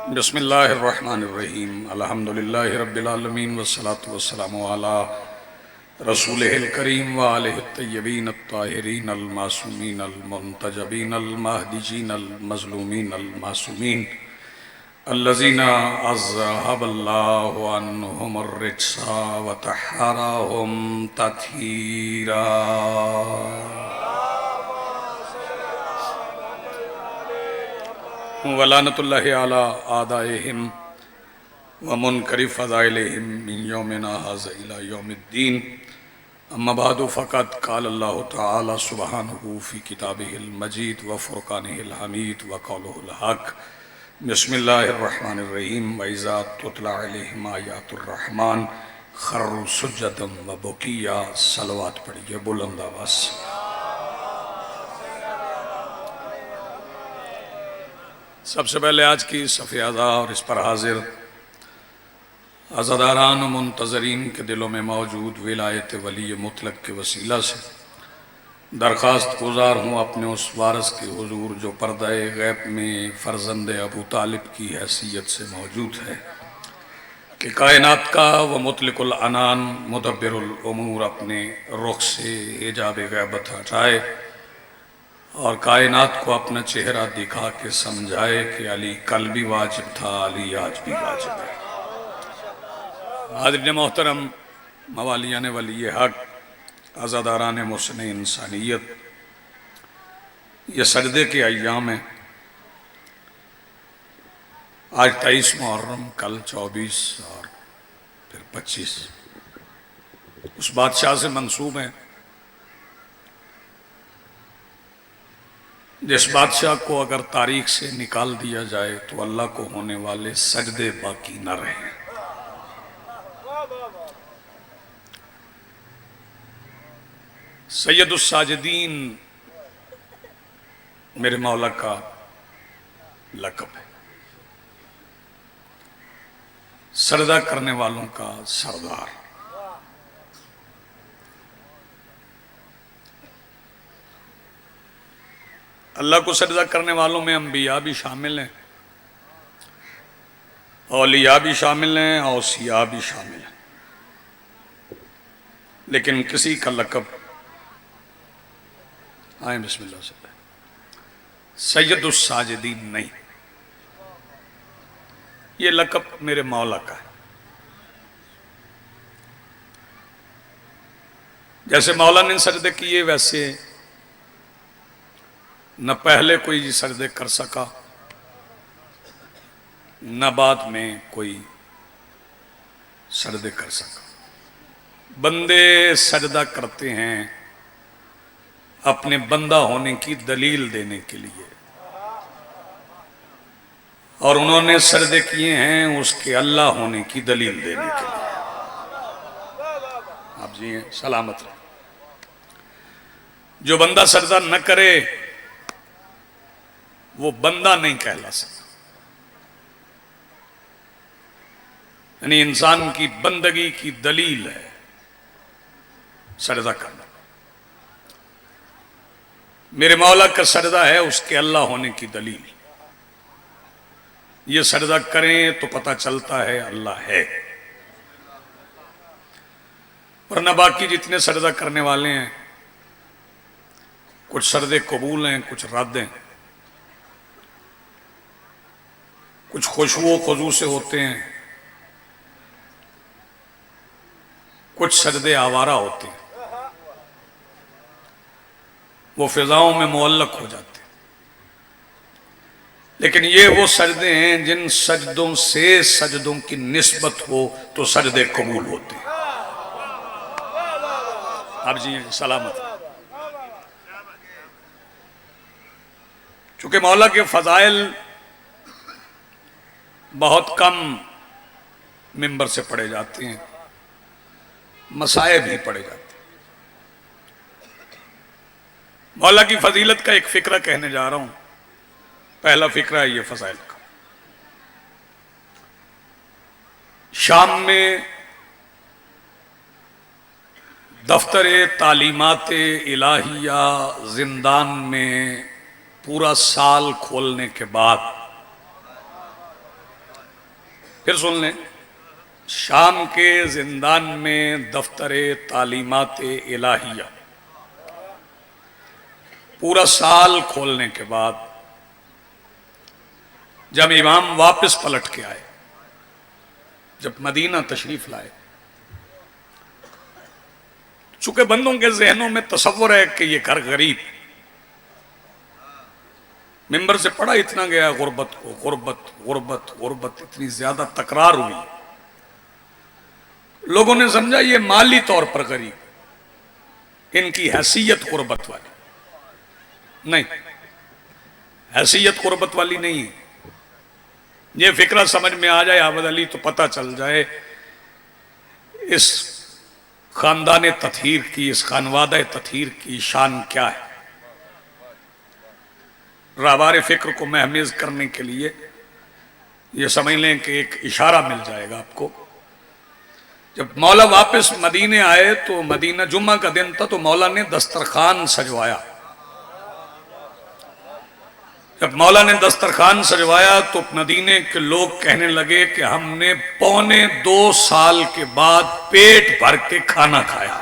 बिस्मिल्लाहिर्रहमानिर्रहीम अल्हम्दुलिल्लाहि रब्बिल आलमीन वस्सलातु वस्सलामु अला रसूलिहिल करीम व आलिहि तय्यबीन अत्ताहिरीन अल मासूमीन अल मुंतजबीन अल महदीजीन अल मज़लूमीन अल मासूमीन अल्लज़ीना अज़हबल्लाहु अन्हुमुर रिज्सा व तहहरहुम तत्हीरा। वलानतुल्लाहि अला आदाइहिम व मुनकरि फ़ज़ाइलिहिम मिन यौमिना हाज़ा इला यौमिद्दीन। अम्मा बादु फ़क़द क़ाल अल्लाहु तआला सुब्हानहु फ़ी किताबिहिल मजीद व फ़ुरक़ानिहिल हमीद व क़ौलुहुल हक़। बिस्मिल्लाहिर्रहमानिर्रहीम व इज़ा तुतला अलैहिम आयातुर रहमान ख़र्रू सुज्जदन व बुकिया। सलवात पढ़िए बुलंद आवाज़ से। सबसे पहले आज की सफ़े अज़ा और इस पर हाजिर अज़ादारान और मुंतज़रीन के दिलों में मौजूद विलायत वली मुतलक के वसीला से दरख्वास्त गुजार हूँ अपने उस वारस के हुजूर जो पर्दाए गैब में फ़र्जंद अबू तालिब की हैसियत से मौजूद है कि कायनात का व मुतलकुल अनान मुदब्बिरुल उमूर अपने रुख से हिजाब गैबत हटाए और कायनात को अपना चेहरा दिखा के समझाए कि अली कल भी वाजिब था, अली आज भी वाजिब है। हाज़िरीन मोहतरम, मवालियान वली हक, अज़ादारान मुहसिन इंसानियत, ये सजदे के अय्याम हैं। आज 23 मुहर्रम, कल 24 और फिर 25 उस बादशाह से मंसूब हैं जिस बादशाह को अगर तारीख से निकाल दिया जाए तो अल्लाह को होने वाले सजदे बाकी न रहे। सैयदुस साजिदीन मेरे मौला का लक़ब है, सजदा करने वालों का सरदार। अल्लाह को सजदा करने वालों में अंबिया भी शामिल हैं, औलिया भी शामिल हैं, औसिया भी शामिल हैं, लेकिन किसी का लक़ब आए बिस्मिल्लाह से सैयदुस साजिदीन नहीं। ये लक़ब मेरे मौला का है। जैसे मौला ने सजदे किए वैसे न पहले कोई सजदे कर सका न बाद में कोई सजदे कर सका। बंदे सजदा करते हैं अपने बंदा होने की दलील देने के लिए, और उन्होंने सजदे किए हैं उसके अल्लाह होने की दलील देने के लिए। आप जी सलामत रहे। जो बंदा सजदा न करे वो बंदा नहीं कहला सकता। यानी इंसान की बंदगी की दलील है सजदा करना। मेरे मौला का सजदा है उसके अल्लाह होने की दलील। ये सजदा करें तो पता चलता है अल्लाह है, वरना बाकी जितने सजदा करने वाले हैं कुछ सजदे कबूल हैं, कुछ रद्द हैं, कुछ खुशबू खुजू से होते हैं, कुछ सजदे आवारा होते हैं, वो फिजाओं में मुअल्लक हो जाते हैं। लेकिन ये वो सजदे हैं जिन सजदों से सजदों की निस्बत हो तो सजदे कबूल होते हैं। आप जी सलामत। चूंकि मौला के फजाइल बहुत कम मिंबर से पढ़े जाते हैं, मसाए भी पढ़े जाते हैं। मौला की फजीलत का एक फिक्रा कहने जा रहा हूं। पहला फिक्रा है ये फजाइल का। शाम में दफ्तर तालीमात इलाहिया जिंदान में पूरा साल खोलने के बाद फिर सुन लें, शाम के जिंदान में दफ्तरे तालीमात इलाहिया पूरा साल खोलने के बाद जब इमाम वापस पलट के आए, जब मदीना तशरीफ लाए, चूंकि बंदों के जहनों में तसव्वुर है कि ये घर गरीब, मिंबर से पढ़ा इतना गया गुर्बत को, गुर्बत गुर्बत गुर्बत, इतनी ज्यादा तकरार हुई, लोगों ने समझा ये माली तौर पर गरीब, इनकी हैसियत गुर्बत वाली नहीं, हैसियत गुर्बत वाली नहीं है। ये फिक्रा समझ में आ जाए अहमद अली तो पता चल जाए इस खानदान तथहीर की, इस खानवादा तथहीर की शान क्या है। राबार फिक्र को महमेज करने के लिए ये समझ लें कि एक इशारा मिल जाएगा आपको। जब मौला वापस मदीने आए तो मदीना जुम्मा का दिन था, तो मौला ने दस्तरखान सजवाया। जब मौला ने दस्तरखान सजवाया तो मदीने के लोग कहने लगे कि हमने 2.25 साल के बाद पेट भर के खाना खाया।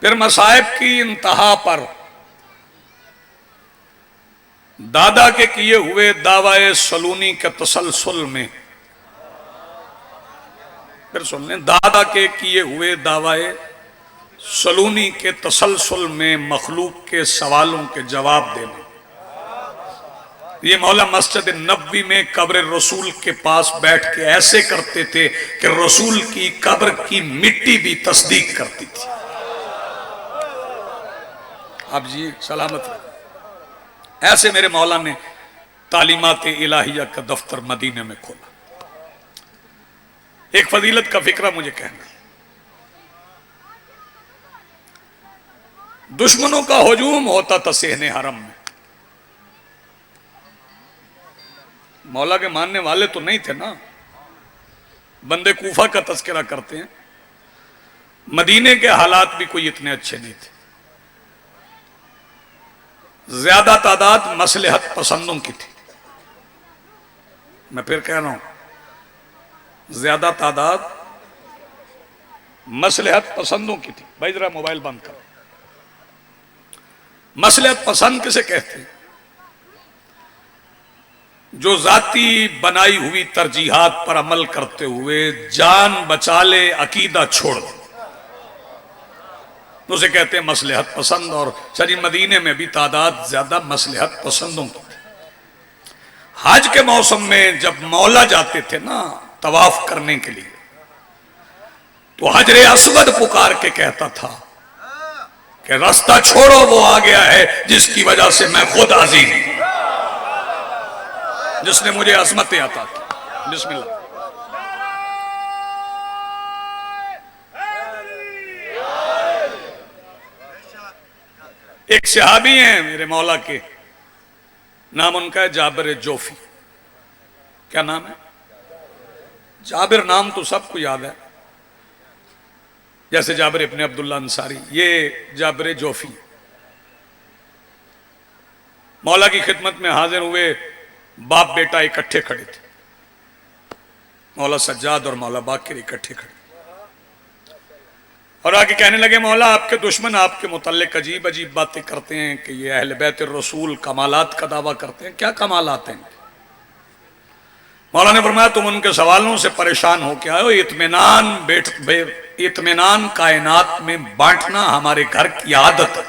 फिर मसाइब की इंतहा पर दादा के किए हुए दावाए सलूनी के तसलसल में, फिर सुन लें, दादा के किए हुए दावाए सलूनी के तसलसल में मखलूक के सवालों के जवाब देने, ये मौला मस्जिद नबवी में कब्र रसूल के पास बैठ के ऐसे करते थे कि रसूल की कब्र की मिट्टी भी तस्दीक करती थी। आप जी सलामत रहे। ऐसे मेरे मौला ने तालीमात इलाहिया का दफ्तर मदीने में खोला। एक फजीलत का फिक्रा मुझे कहना, दुश्मनों का हुजूम होता था सहने हरम में, मौला के मानने वाले तो नहीं थे ना, बंदे कूफा का तस्करा करते हैं। मदीने के हालात भी कोई इतने अच्छे नहीं थे, ज्यादा तादाद मसलहत पसंदों की थी। मैं फिर कह रहा हूं, ज्यादा तादाद मसलहत पसंदों की थी। भाई जरा मोबाइल बंद करो। मसलहत पसंद किसे कहते हैं? जो जाती बनाई हुई तरजीहात पर अमल करते हुए जान बचा ले, अकीदा छोड़ दे, उसे कहते हैं मसलहत पसंद। और शरी मदीने में भी तादाद ज्यादा मसलहत पसंदों की थी। हज के मौसम में जब मौला जाते थे ना तवाफ करने के लिए, तो हजरे असवद पुकार के कहता था कि रास्ता छोड़ो, वो आ गया है जिसकी वजह से मैं खुद अजीज हूं, जिसने मुझे अजमतें अता की। बिस्मिल्लाह। एक सहाबी हैं मेरे मौला के, नाम उनका है जाबिर जोफी। क्या नाम है? जाबिर नाम तो सबको याद है, जैसे जाबिर इब्ने अब्दुल्ला अंसारी। ये जाबिर जोफी मौला की खिदमत में हाजिर हुए, बाप बेटा इकट्ठे खड़े थे, मौला सज्जाद और मौला बाकिर इकट्ठे खड़े, और आके कहने लगे मौला आपके दुश्मन आपके मुतल्लिक अजीब अजीब बातें करते हैं कि ये अहले बैत रसूल कमालात का दावा करते हैं। क्या कमालात हैं? मौला ने फरमाया तुम उनके सवालों से परेशान हो के आए हो, इत्मीनान कायनात में बांटना हमारे घर की आदत है,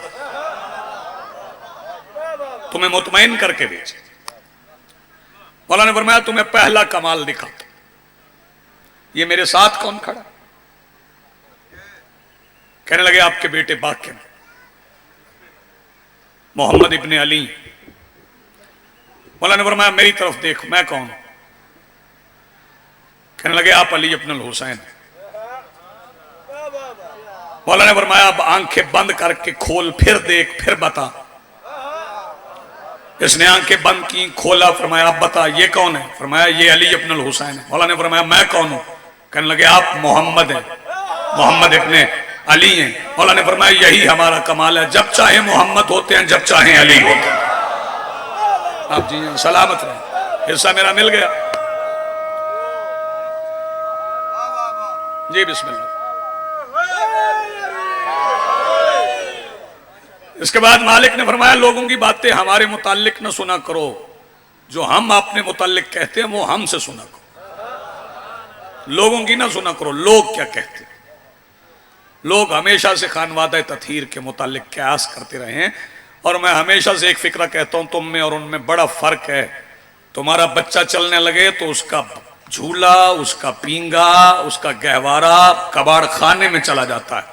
तुम्हें मुतमईन करके भेजे। मौला ने फरमाया तुम्हें पहला कमाल दिखाता। ये मेरे साथ कौन खड़ा? कहने लगे आपके बेटे बाकिर मोहम्मद इब्ने अली। मौला ने फरमाया मेरी तरफ देखो, मैं कौन? कहने लगे आप अली इब्न हुसैन। मौला ने फरमाया अब आंखें बंद करके खोल, फिर देख, फिर बता। इसने आंखें बंद की, खोला, फरमाया आप बता ये कौन है? फरमाया ये अली इब्नुल हुसैन है। मौला ने फरमाया मैं कौन हूं? कहने लगे आप मोहम्मद हैं, मोहम्मद इब्ने अली हैं। मौला ने फरमाया यही हमारा कमाल है, जब चाहे मोहम्मद होते हैं, जब चाहे अली होते हैं। आप जी सलामत रहे, हिस्सा मेरा मिल गया। जी बिस्मिल्लाह। इसके बाद मालिक ने फरमाया लोगों की बातें हमारे मुताल्लिक न सुना करो, जो हम अपने मुताल्लिक कहते हैं वो हमसे सुना करो, लोगों की ना सुना करो लोग क्या कहते हैं। लोग हमेशा से खानवादा तथहीर के मुताल्लिक कयास करते रहे हैं, और मैं हमेशा से एक फिक्रा कहता हूं तुम में और उनमें बड़ा फर्क है। तुम्हारा बच्चा चलने लगे तो उसका झूला, उसका पींगा, उसका गहवारा कबाड़ खाने में चला जाता है।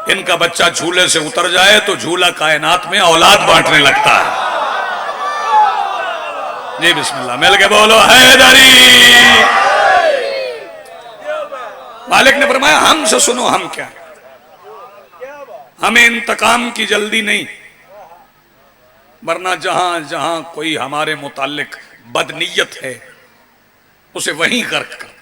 इनका बच्चा झूले से उतर जाए तो झूला कायनात में औलाद बांटने लगता है। जी बिस्मिल्लाह, मिल के बोलो हैदरी। मालिक ने फरमाया हमसे सुनो, हम क्या, हमें इंतकाम की जल्दी नहीं, वरना जहां जहां कोई हमारे मुताल्लिक बदनीयत है उसे वहीं गर्क कर।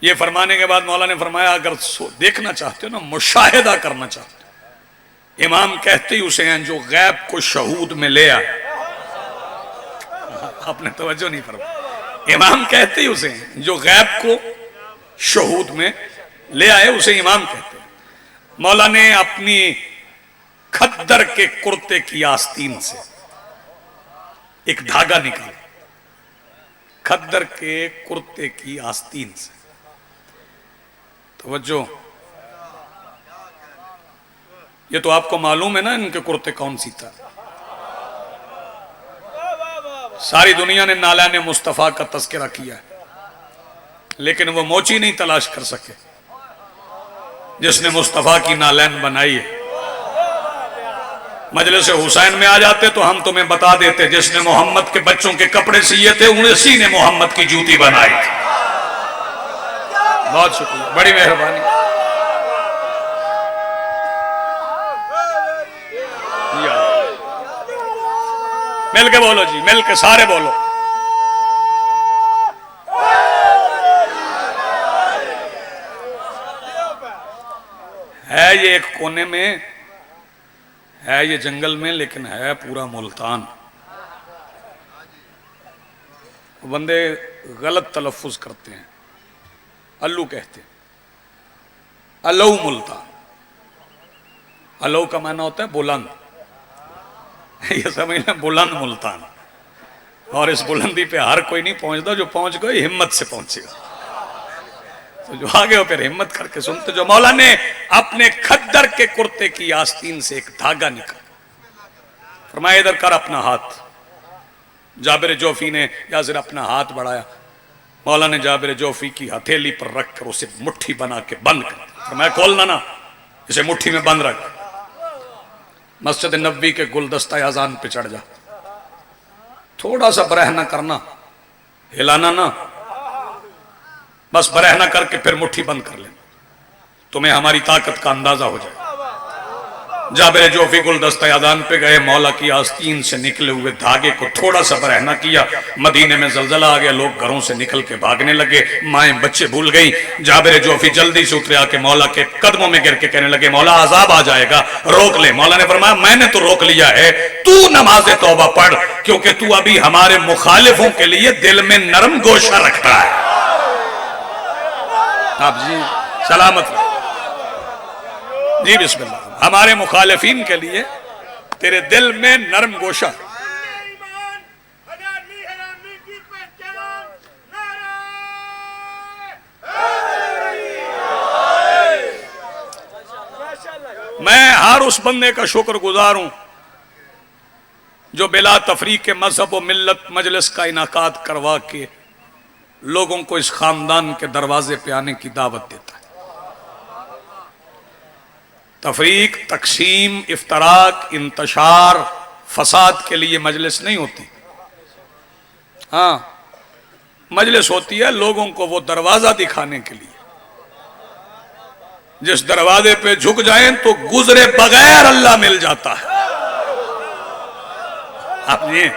ये फरमाने के बाद मौला ने फरमाया अगर देखना चाहते हो ना, मुशाहिदा करना चाहते हो, इमाम कहते ही उसे हैं जो गैब को शहूद में ले आए। आपने तवज्जो नहीं फरमाई, इमाम कहते ही उसे हैं जो गैब को शहूद में ले आए, उसे इमाम कहते हैं। मौला ने अपनी खद्दर के कुर्ते की आस्तीन से एक धागा निकाला, खद्दर के कुर्ते की आस्तीन से। तवज्जो, ये तो आपको मालूम है ना इनके कुर्ते कौन सी था। सारी दुनिया ने नालान मुस्तफा का तस्करा किया, लेकिन वो मोची नहीं तलाश कर सके जिसने मुस्तफा की नालैन बनाई है। मजलिस हुसैन में आ जाते तो हम तुम्हें बता देते जिसने मोहम्मद के बच्चों के कपड़े सिए थे उसी ने मोहम्मद की जूती बनाई थी। बहुत शुक्रिया, बड़ी मेहरबानी। मिल के बोलो जी, मिल के सारे बोलो। है ये एक कोने में, है ये जंगल में, लेकिन है पूरा मुल्तान। बंदे गलत तलफ्फुज करते हैं, अल्लू कहते हैं, अलऊ मुल्तान। अलऊ का माना होता है बुलंद, ये समझ लें बुलंद मुल्तान। और इस बुलंदी पे हर कोई नहीं पहुंचता, जो पहुंच गए हिम्मत से पहुंचेगा। तो जो आगे हो फिर हिम्मत करके सुनते। जो मौला ने अपने खद्दर के कुर्ते की आस्तीन से एक धागा निकाला, फरमाया इधर कर अपना हाथ। जाबिर जोफी ने याजिर अपना हाथ बढ़ाया, मौला ने जाबिर जोफी की हथेली पर रखकर उसे मुट्ठी बना के बंद कर दिया। फरमाया खोलना ना, इसे मुट्ठी में बंद रख। मस्जिद नबवी के गुलदस्ता अजान पे चढ़ जा, थोड़ा सा बरह ना करना, हिलाना ना, बस बरह ना करके फिर मुट्ठी बंद कर लेना, तुम्हें हमारी ताकत का अंदाजा हो जाए। जाबिर जोफी गुलदस्ता अजान पे गए, मौला की आस्तीन से निकले हुए धागे को थोड़ा सा बरहना किया। मदीने में जलजला आ गया, लोग घरों से निकल के भागने लगे, माएं बच्चे भूल गई। जाबिर जोफी जल्दी से उतरे आके मौला के कदमों में गिर के कहने लगे मौला अजाब आ जाएगा, रोक ले। मौला ने फरमाया मैंने तो रोक लिया है, तू नमाज तौबा पढ़, क्योंकि तू अभी हमारे मुखालिफों के लिए दिल में नरम गोशा रखता है। आप जी सलामत रहो। जी बिस्मिल्लाह, हमारे मुखालिफिन के लिए तेरे दिल में नरम गोशा। मैं हर उस बंदे का शुक्रगुजार हूं जो बिला तफरीक मजहब व मिल्लत मजलिस का इनाकाद करवा के लोगों को इस खानदान के दरवाजे पे आने की दावत देता है। तफरीक, तकसीम, इफ्तराक, इंतशार, फसाद के लिए मजलिस नहीं होती। हाँ, मजलिस होती है लोगों को वो दरवाजा दिखाने के लिए जिस दरवाजे पे झुक जाएं तो गुजरे बगैर अल्लाह मिल जाता है। आप ये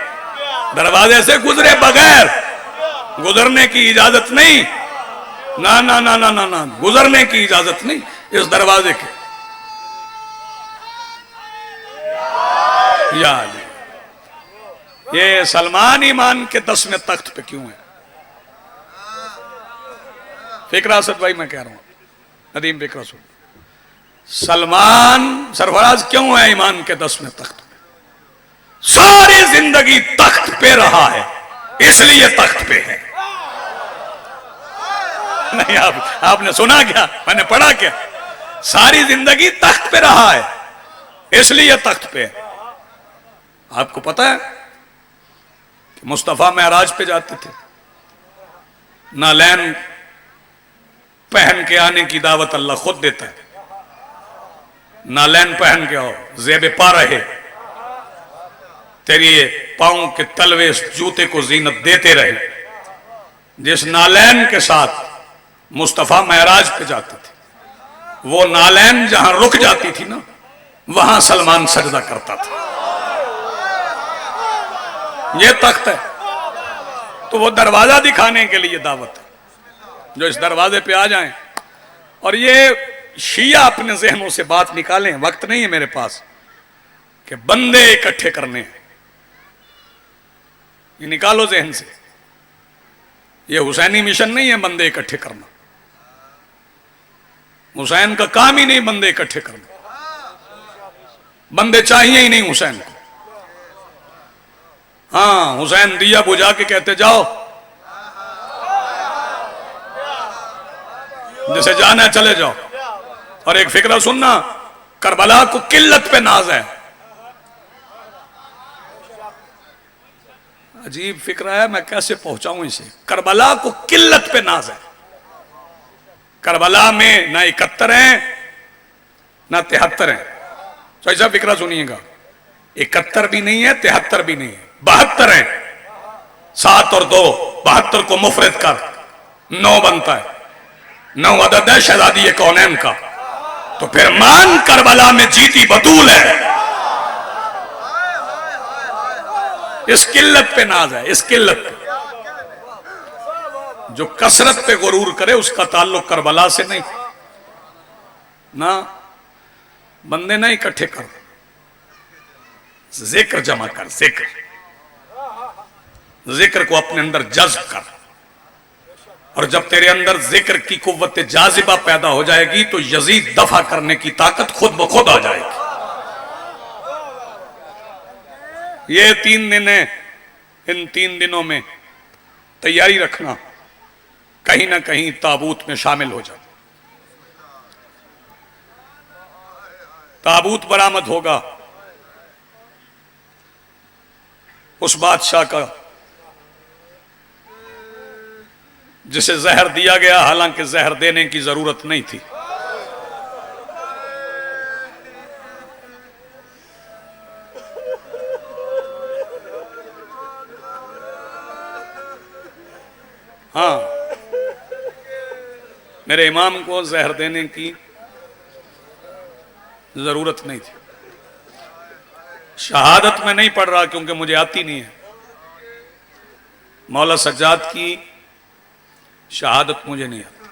दरवाजे से गुजरे बगैर, गुजरने की इजाजत नहीं, ना ना ना ना ना ना, गुजरने की इजाजत नहीं इस दरवाजे के। या अली, ये सलमान ईमान के 10वें तख्त पे क्यों है? फिक्र असद भाई मैं कह रहा हूं, नदीम फिक्र सुन, सलमान सरफराज क्यों है ईमान के 10वें तख्त पे? सारी जिंदगी तख्त पे रहा है, इसलिए तख्त पे है। नहीं, आपने सुना क्या, मैंने पढ़ा क्या? सारी जिंदगी तख्त पे रहा है, इसलिए तख्त पे है। आपको पता है कि मुस्तफा महराज पे जाते थे, नालैन पहन के आने की दावत अल्लाह खुद देता है। नालैन पहन के आओ, जेब पा रहे, तेरी पांव के तलवे इस जूते को जीनत देते रहे। जिस नालैन के साथ मुस्तफा महराज पे जाते थे, वो नालैन जहां रुक जाती थी ना, वहां सलमान सजदा करता था। ये तख्त है, तो वो दरवाजा दिखाने के लिए दावत है। जो इस दरवाजे पे आ जाएं, और ये शिया अपने जहनों से बात निकालें, वक्त नहीं है मेरे पास कि बंदे इकट्ठे करने हैं, ये निकालो जहन से। ये हुसैनी मिशन नहीं है बंदे इकट्ठे करना, हुसैन का काम ही नहीं बंदे इकट्ठे करना, बंदे चाहिए ही नहीं हुसैन को। हाँ, हुसैन दिया बुझा के कहते जाओ, जैसे जाना है चले जाओ। और एक फिक्रा सुनना, करबला को किल्लत पे नाज है। अजीब फिक्रा है, मैं कैसे पहुंचाऊं इसे। करबला को किल्लत पे नाज है। करबला में ना 71 हैं ना 73 हैं। तो ऐसा फिक्रा सुनिएगा, 71 भी नहीं है, 73 भी नहीं है, 72 हैं। 7 और 2 72 को मुफरद कर 9 बनता है। 9 अदद है शहजादी कौनैन का। तो फिर मान करबला में जीती बतूल है। इस किल्लत पे नाज है, इस किल्लत पे। जो कसरत पे गुरूर करे उसका ताल्लुक करबला से नहीं ना। बंदे ना इकट्ठे कर, जिक्र जमा कर, जिक्र जिक्र को अपने अंदर जज्ब कर। और जब तेरे अंदर जिक्र की कुव्वत जाजिबा पैदा हो जाएगी तो यजीद दफा करने की ताकत खुद ब खुद आ जाएगी। ये 3 दिन है, इन 3 दिनों में तैयारी रखना, कहीं ना कहीं ताबूत में शामिल हो जाए। ताबूत बरामद होगा उस बादशाह का जिसे जहर दिया गया, हालांकि जहर देने की जरूरत नहीं थी। हाँ, मेरे इमाम को जहर देने की जरूरत नहीं थी। शहादत में नहीं पढ़ रहा क्योंकि मुझे आती नहीं है। मौला सज्जाद की शहादत मुझे नहीं आती।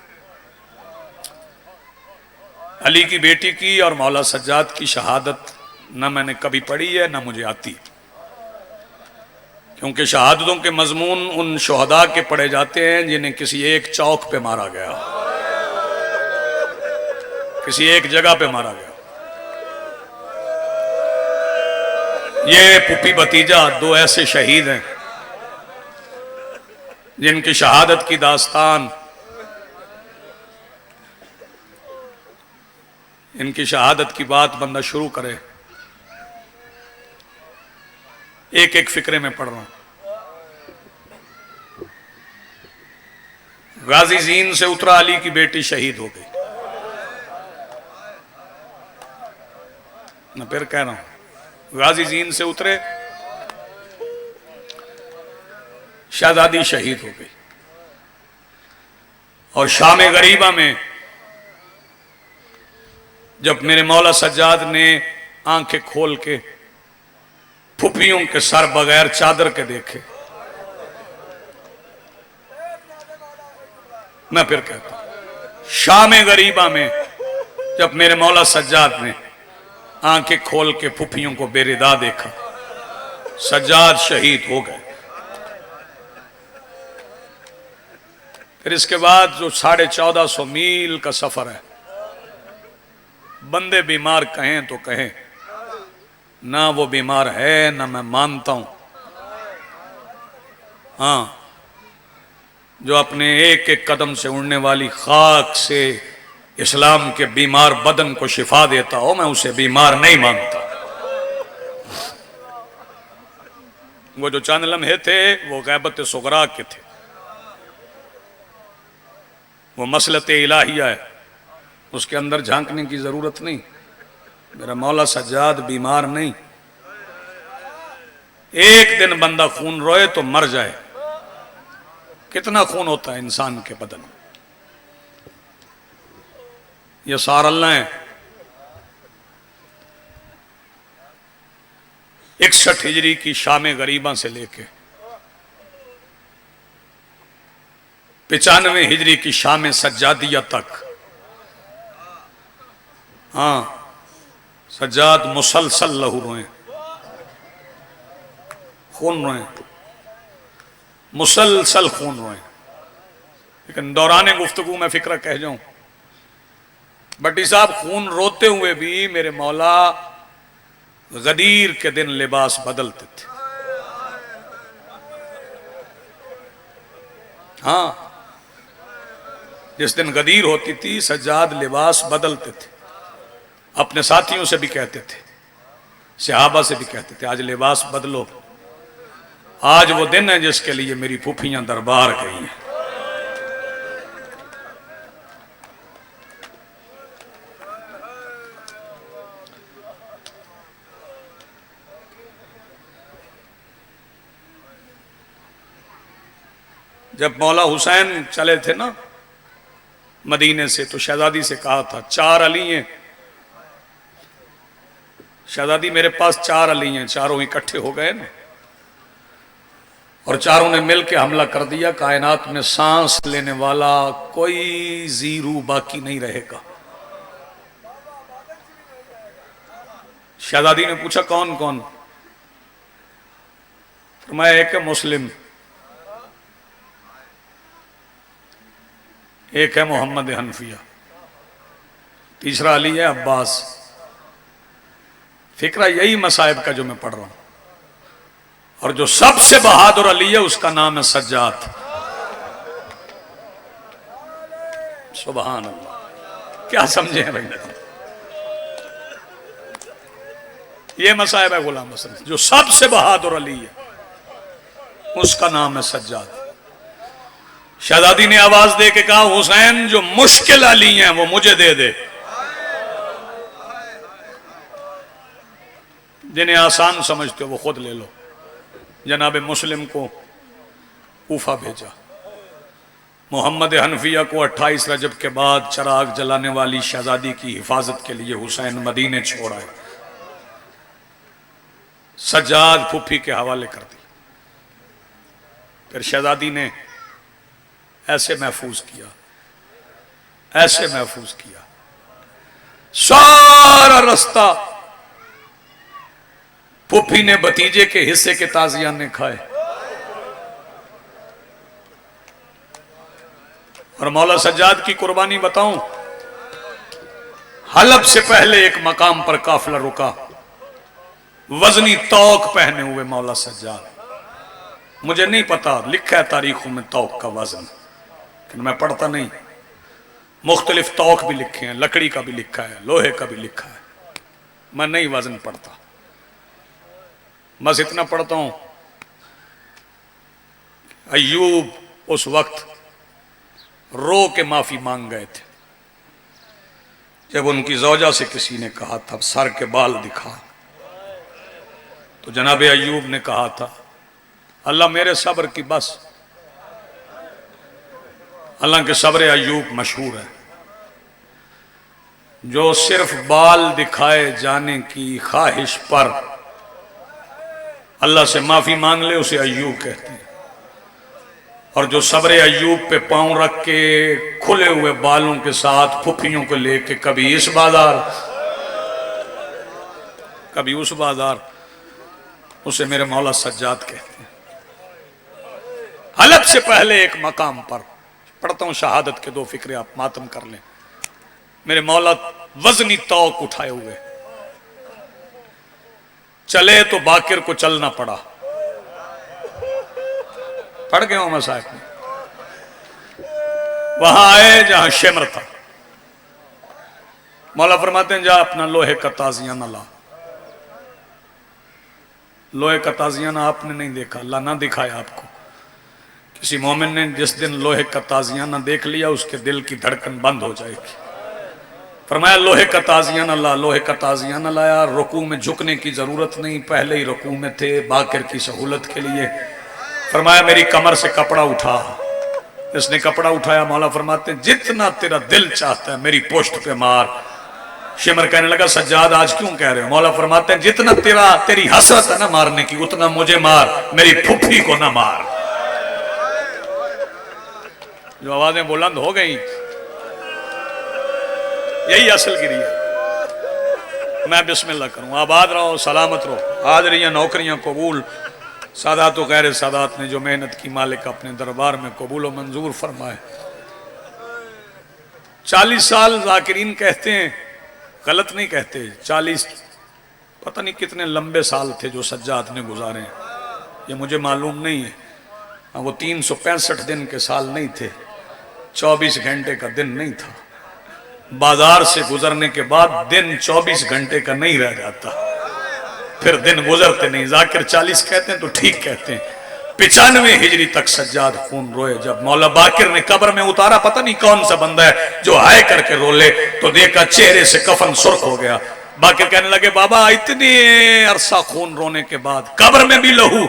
अली की बेटी की और मौला सज्जाद की शहादत न मैंने कभी पढ़ी है न मुझे आती, क्योंकि शहादतों के मजमून उन शोहदा के पढ़े जाते हैं जिन्हें किसी एक चौक पे मारा गया, किसी एक जगह पे मारा गया। ये पुप्पी भतीजा 2 ऐसे शहीद हैं जिनकी शहादत की दास्तान, इनकी शहादत की बात बंदा शुरू करे, एक एक फिक्रे में पढ़ रहा हूं। गाजी जीन से उतरा, अली की बेटी शहीद हो गई। मैं फिर कह रहा हूं, गाजी जीन से उतरे, शहजादी शहीद हो गई। और शाम गरीबा में जब मेरे मौला सज्जाद ने आंखें खोल के फुफियों के सर बगैर चादर के देखे, मैं फिर कहता हूं शाम गरीबा में जब मेरे मौला सज्जाद ने आंखें खोल के फुफियों को बेरिदा देखा, सज्जाद शहीद हो गए। फिर इसके बाद जो 1450 मील का सफर है, बंदे बीमार कहें तो कहें, ना वो बीमार है ना मैं मानता हूं। हाँ, जो अपने एक एक कदम से उड़ने वाली खाक से इस्लाम के बीमार बदन को शिफा देता हो, मैं उसे बीमार नहीं मानता। वो जो चंद लम्हे थे वो गैबत सुगरा के थे, वो मसलत इलाहिया है, उसके अंदर झांकने की जरूरत नहीं। मेरा मौला सज्जाद बीमार नहीं। एक दिन बंदा खून रोए तो मर जाए, कितना खून होता है इंसान के बदन में, यह सार अल्लाह है। 61 हिजरी की शाम गरीबा से लेके 95 हिजरी की शाम सज्जादिया तक, हाँ, सज्जाद मुसलसल लहू रोए, खून रोए, मुसलसल खून रोए। लेकिन दौराने गुफ्तगू में फिक्र कह जाऊं, भट्टी साहब खून रोते हुए भी मेरे मौला गदीर के दिन लिबास बदलते थे। हाँ, जिस दिन गदीर होती थी सज्जाद लिबास बदलते थे। अपने साथियों से भी कहते थे, सहाबा से भी कहते थे, आज लिबास बदलो, आज वो दिन है जिसके लिए मेरी फूफियां दरबार गई हैं। जब मौला हुसैन चले थे ना मदीने से, तो शहजादी से कहा था 4 अली हैं शहजादी, मेरे पास 4 अली हैं। चारों इकट्ठे हो गए ना, और चारों ने मिलकर हमला कर दिया। कायनात में सांस लेने वाला कोई जीरू बाकी नहीं रहेगा। शहजादी ने पूछा कौन कौन? फरमाया एक है मुस्लिम, एक है मोहम्मद हनफिया, तीसरा अली है अब्बास। फिक्रा यही मसाइब का जो मैं पढ़ रहा हूं, और जो सबसे बहादुर अली है उसका नाम है सज्जाद। सुभान अल्लाह, क्या समझे हैं भाई? ये मसाइब है गुलाम हसन, जो सबसे बहादुर अली है उसका नाम है सज्जाद। शहजादी ने आवाज दे के कहा, हुसैन जो मुश्किल अली हैं वो मुझे दे दे, जिन्हें आसान समझते हो वो खुद ले लो। जनाब मुस्लिम को कूफा भेजा, मोहम्मद हनफिया को 28 रजब के बाद चराग जलाने वाली शहजादी की हिफाजत के लिए हुसैन मदीने छोड़ आए। सज्जाद फूफी के हवाले कर दी। फिर शहजादी ने ऐसे महफूज किया, ऐसे महफूज किया, सारा रास्ता फूफी ने भतीजे के हिस्से के ताजियाने खाए। और मौला सज्जाद की कुर्बानी बताऊं, हलब से पहले एक मकाम पर काफिला रुका, वजनी तौक पहने हुए मौला सज्जाद। मुझे नहीं पता, लिखा है तारीखों में तौक का वजन, लेकिन मैं पढ़ता नहीं। मुख्तलिफ तौक भी लिखे हैं, लकड़ी का भी लिखा है, लोहे का भी लिखा है, मैं नहीं वजन पढ़ता। बस इतना पढ़ता हूं, अय्यूब उस वक्त रो के माफी मांग गए थे जब उनकी जौजा से किसी ने कहा था सर के बाल दिखा, तो जनाब अय्यूब ने कहा था अल्लाह मेरे सब्र की बस। अल्लाह के सब्र अय्यूब मशहूर है। जो सिर्फ बाल दिखाए जाने की ख्वाहिश पर अल्लाह से माफी मांग ले उसे अय्यूब कहते हैं। और जो सब्र अय्यूब पे पांव रख के खुले हुए बालों के साथ फुफियों को लेके कभी इस बाजार कभी उस बाजार, उसे मेरे मौला सज्जाद कहते हैं। हलफ से पहले एक मकाम पर पढ़ता हूं शहादत के 2 फिक्रे, आप मातम कर लें। मेरे मौला वजनी तौक उठाए हुए चले तो बाकिर को चलना पड़ा। पढ़ गया हूं मैं साहब में। वहां आए जहां शेमर था। मौला फरमाते हैं जा अपना लोहे का ताजियाना ला। लोहे का ताजियाना आपने नहीं देखा, अल्लाह ना दिखाया आपको। किसी मोमिन ने जिस दिन लोहे का ताजियाना देख लिया उसके दिल की धड़कन बंद हो जाएगी। फरमाया लोहे का ताजियाना ला। लोहे का ताजियाना लाया। रुकू में झुकने की जरूरत नहीं, पहले ही रुकू में थे बाकिर की सहूलत के लिए। फरमाया मेरी कमर से कपड़ा उठा। इसने कपड़ा उठाया। मौला फरमाते जितना तेरा दिल चाहता है मेरी पोस्ट पे मार। शेमर कहने लगा सज्जाद आज क्यों कह रहे हो? मौला फरमाते हैं जितना तेरी हसरत है ना मारने की उतना मुझे मार, मेरी फुफी को ना मार। जो आवाजें बुलंद हो गई यही असल गिरी है। मैं बिस्मिल्लाह करूं। आबाद रहो, सलामत रहो, हाजरियां नौकरियां कबूल, सादात व गैर सादात ने जो मेहनत की मालिक अपने दरबार में कबूल व मंजूर फरमाए। 40 साल जाकिरीन कहते हैं, गलत नहीं कहते। 40 पता नहीं कितने लंबे साल थे जो सज्जाद ने गुजारे, ये मुझे मालूम नहीं है। वो 365 दिन के साल नहीं थे, 24 घंटे का दिन नहीं था। बाजार से गुजरने के बाद दिन 24 घंटे का नहीं रह जाता, फिर दिन गुजरते नहीं। जाकिर 40 कहते हैं तो ठीक कहते हैं। 95 हिजरी तक सज्जाद खून रोए। जब मौला बाकिर ने कब्र में उतारा, पता नहीं कौन सा बंदा है जो हाय करके रोले, तो देखा चेहरे से कफन सुर्ख हो गया। बाकिर कहने लगे बाबा इतने अरसा खून रोने के बाद कब्र में भी लहू।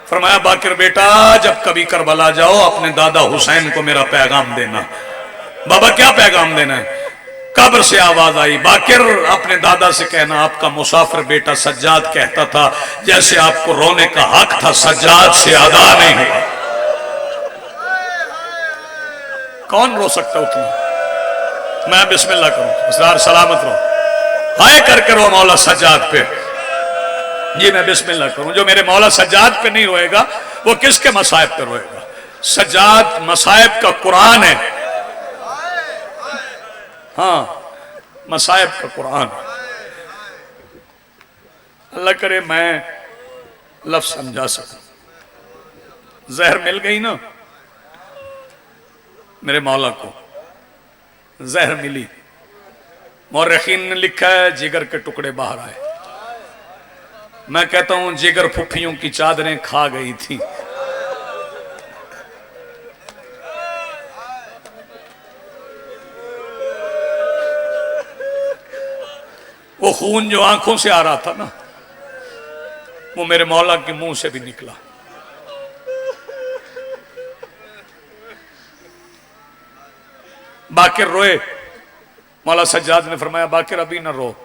फरमाया बाकिर बेटा जब कभी करबला जाओ अपने दादा हुसैन को मेरा पैगाम देना। बाबा क्या पैगाम देना है? कब्र से आवाज आई बाकिर अपने दादा से कहना आपका मुसाफिर बेटा सज्जाद कहता था जैसे आपको रोने का हक था सज्जाद से अदा नहीं हुआ। कौन रो सकता उतना? मैं बिस्मिल्लाह करूं, असरार सलामत रहो, हाय करके रो मौला सज्जाद पे। ये मैं बिस्मिल्लाह करूं। जो मेरे मौला सज्जाद पे नहीं रोएगा वो किसके मसाइब पे रोएगा? सज्जाद मसाइब का कुरान है। हाँ मसाइब का कुरान। अल्लाह करे मैं लफ्ज समझा सकूं। जहर मिल गई ना मेरे मौला को, जहर मिली। मौरखीन ने लिखा है जिगर के टुकड़े बाहर आए। मैं कहता हूं जिगर फुफियों की चादरें खा गई थी। वो खून जो आंखों से आ रहा था ना वो मेरे मौला के मुंह से भी निकला। बाकिर रोए। मौला सज्जाद ने फरमाया बाकिर अभी ना रो,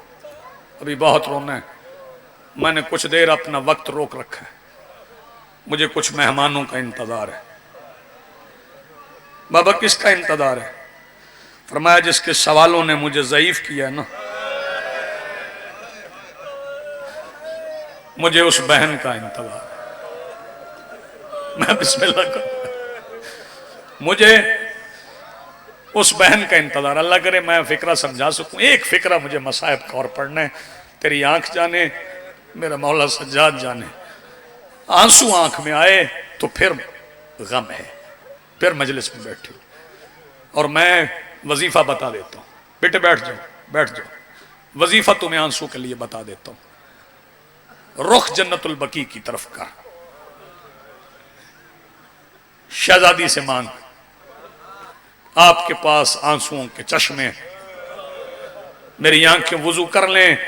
अभी बहुत रोना है। मैंने कुछ देर अपना वक्त रोक रखा है, मुझे कुछ मेहमानों का इंतजार है। बाबा किसका इंतजार है? फरमाया जिसके सवालों ने मुझे ज़ईफ किया है ना, मुझे उस बहन का इंतजार है। मैं बिस्मिल्लाह करूं। मुझे उस बहन का इंतजार। अल्लाह करे मैं फिक्रा समझा सकूं। एक फिक्रा मुझे मसाइब का और पढ़ना है। तेरी आंख जाने, मेरा मौला सज्जाद जाने। आंसू आंख में आए तो फिर गम है, फिर मजलिस में बैठी और मैं वजीफा बता देता हूं। बेटे बैठ जाओ, बैठ जाओ। वजीफा तुम्हें आंसू के लिए बता देता हूं। रुख जन्नतुल बकी की तरफ का, शहजादी से मांग, आपके पास आंसुओं के चश्मे, मेरी आंखें वुजू कर लें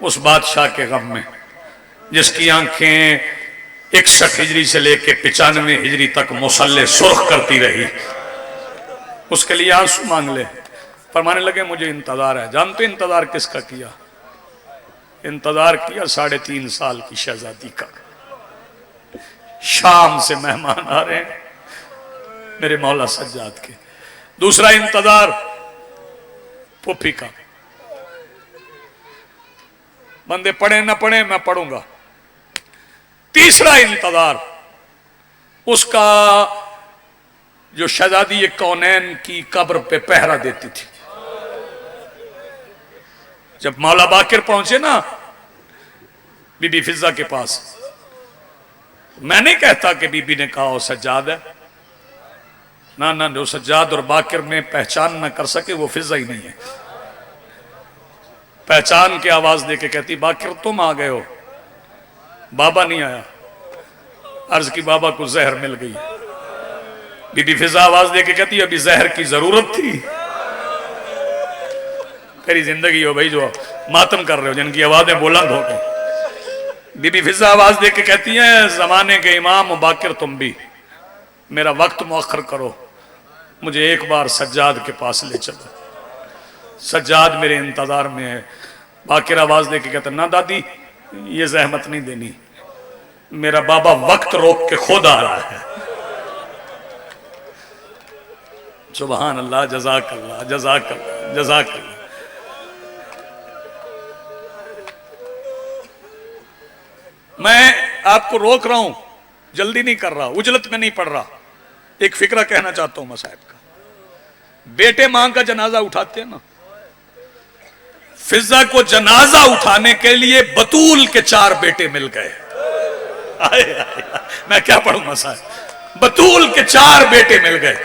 उस बादशाह के गम में जिसकी आंखें 61 हिजरी से लेके 95 हिजरी तक मुसल्ले सुर्ख करती रही। उसके लिए आंसू मांग ले। फरमाने लगे मुझे इंतजार है। जानते इंतजार किसका किया? इंतजार किया 3.5 साल की शहजादी का। शाम से मेहमान आ रहे हैं मेरे मौला सज्जाद के। दूसरा इंतजार पुप्पी का, बंदे पढ़े ना पढ़े मैं पढ़ूंगा। तीसरा इंतजार उसका जो शहजादी कौनैन की कब्र पे पहरा देती थी। जब मौला बाकिर पहुंचे ना बीबी फिजा के पास, मैं नहीं कहता कि बीबी ने कहा वो सज्जाद है, ना ना, जो सज्जाद और बाकिर में पहचान ना कर सके वो फिजा ही नहीं है। पहचान के आवाज दे के कहती बाकिर तुम आ गए हो, बाबा नहीं आया। अर्ज की बाबा को जहर मिल गई। बीबी फिजा आवाज दे के कहती अभी जहर की जरूरत थी। तेरी जिंदगी हो भाई जो मातम कर रहे हो, जिनकी आवाजें बुलंद हो गई। बीबी फिजा आवाज दे के कहती है जमाने के इमाम बाकिर तुम भी मेरा वक्त मुअख्खर करो, मुझे एक बार सज्जाद के पास ले चलो। सज्जाद मेरे इंतजार में है। बाकिर आवाज दे के कहते ना दादी ये जहमत नहीं देनी, मेरा बाबा वक्त रोक के खुद आ रहा है। सुभान अल्लाह, जज़ाक अल्लाह, जज़ाक अल्लाह, जज़ाक अल्लाह। मैं आपको रोक रहा हूं, जल्दी नहीं कर रहा, उजलत में नहीं पड़ रहा। एक फिक्रा कहना चाहता हूं मैं साहब का। बेटे मां का जनाजा उठाते हैं ना, फिजा को जनाजा उठाने के लिए बतूल के 4 बेटे मिल गए। मैं क्या पढ़ूंगा साहब, बतूल के 4 बेटे मिल गए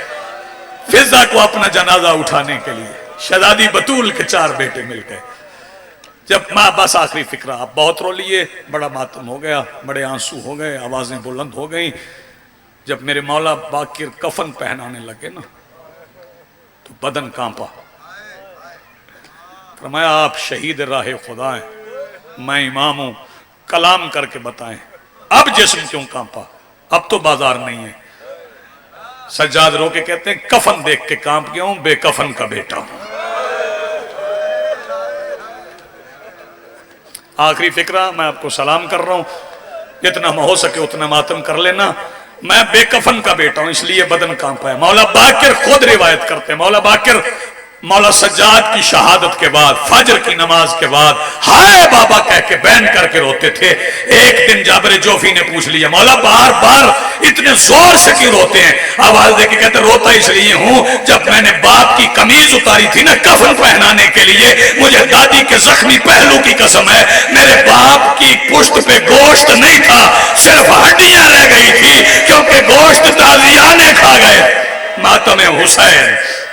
फिजा को अपना जनाजा उठाने के लिए। शहजादी बतूल के 4 बेटे मिल गए। जब मां, बस आखिरी फिक्रा, आप बहुत रो लिए, बड़ा मातम हो गया, बड़े आंसू हो गए, आवाजें बुलंद हो गई। जब मेरे मौला बाकिर कफन पहनाने लगे ना तो बदन कांपा। फरमाया आप शहीद राह खुदा हैं, मैं इमाम हूं, कलाम करके बताएं अब जिस्म क्यों कांपा? अब तो बाजार नहीं है। सज्जाद रो के कहते हैं कफन देख के कांप गया हूं, बेकफन का बेटा हूं। आखिरी फिक्रा, मैं आपको सलाम कर रहा हूं, जितना हो सके उतना मातम कर लेना। मैं बेकफन का बेटा हूं इसलिए बदन कांपा है। मौला बाकिर खुद रिवायत करते हैं, मौला बाकिर मौला सज्जाद की शहादत के बाद, फजर की नमाज के बाद हाय बाबा कह के बैन करके रोते थे। एक दिन जाबिर जोफी ने पूछ लिया मौला बार बार इतने जोर से क्यों रोते हैं? आवाज देके कहते रोता इसलिए हूं जब मैंने बाप की कमीज उतारी थी ना कफन पहनाने के लिए, मुझे दादी के जख्मी पहलू की कसम है मेरे बाप की पुश्त पे गोश्त नहीं था, सिर्फ हड्डियां रह गई थी क्योंकि गोश्त ताजियाने खा गए। मातम हुसैन।